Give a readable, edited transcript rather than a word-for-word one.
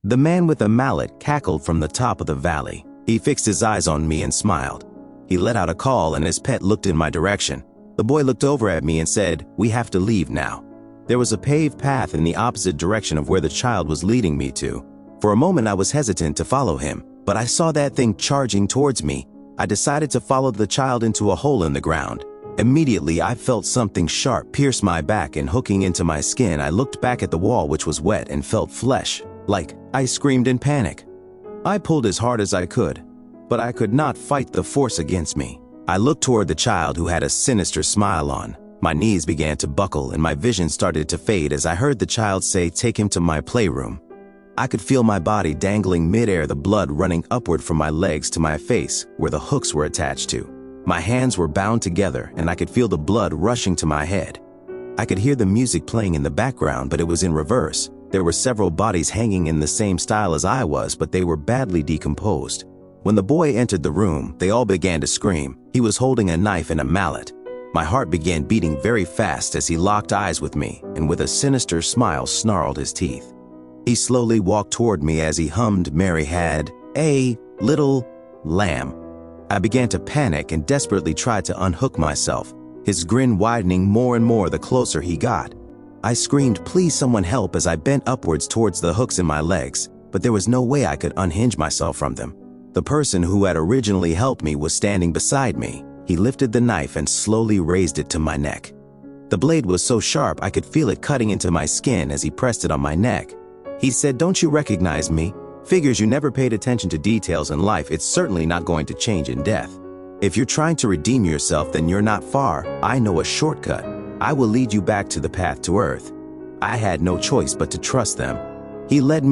The man with the mallet cackled from the top of the valley. He fixed his eyes on me and smiled. He let out a call and his pet looked in my direction. The boy looked over at me and said, "We have to leave now." There was a paved path in the opposite direction of where the child was leading me to. For a moment I was hesitant to follow him, but I saw that thing charging towards me. I decided to follow the child into a hole in the ground. Immediately I felt something sharp pierce my back and hooking into my skin. I looked back at the wall, which was wet, and felt flesh. I screamed in panic. I pulled as hard as I could, but I could not fight the force against me. I looked toward the child, who had a sinister smile on. My knees began to buckle and my vision started to fade as I heard the child say, "Take him to my playroom." I could feel my body dangling midair, the blood running upward from my legs to my face, where the hooks were attached to. My hands were bound together and I could feel the blood rushing to my head. I could hear the music playing in the background, but it was in reverse. There were several bodies hanging in the same style as I was, but they were badly decomposed. When the boy entered the room, they all began to scream. He was holding a knife and a mallet. My heart began beating very fast as he locked eyes with me and with a sinister smile snarled his teeth. He slowly walked toward me as he hummed "Mary had a little lamb." I began to panic and desperately tried to unhook myself, his grin widening more and more the closer he got. I screamed, "Please someone help," as I bent upwards towards the hooks in my legs, but there was no way I could unhinge myself from them. The person who had originally helped me was standing beside me. He lifted the knife and slowly raised it to my neck. The blade was so sharp I could feel it cutting into my skin as he pressed it on my neck. He said, "Don't you recognize me? Figures you never paid attention to details in life. It's certainly not going to change in death. If you're trying to redeem yourself, then you're not far. I know a shortcut. I will lead you back to the path to earth." I had no choice but to trust them. He led me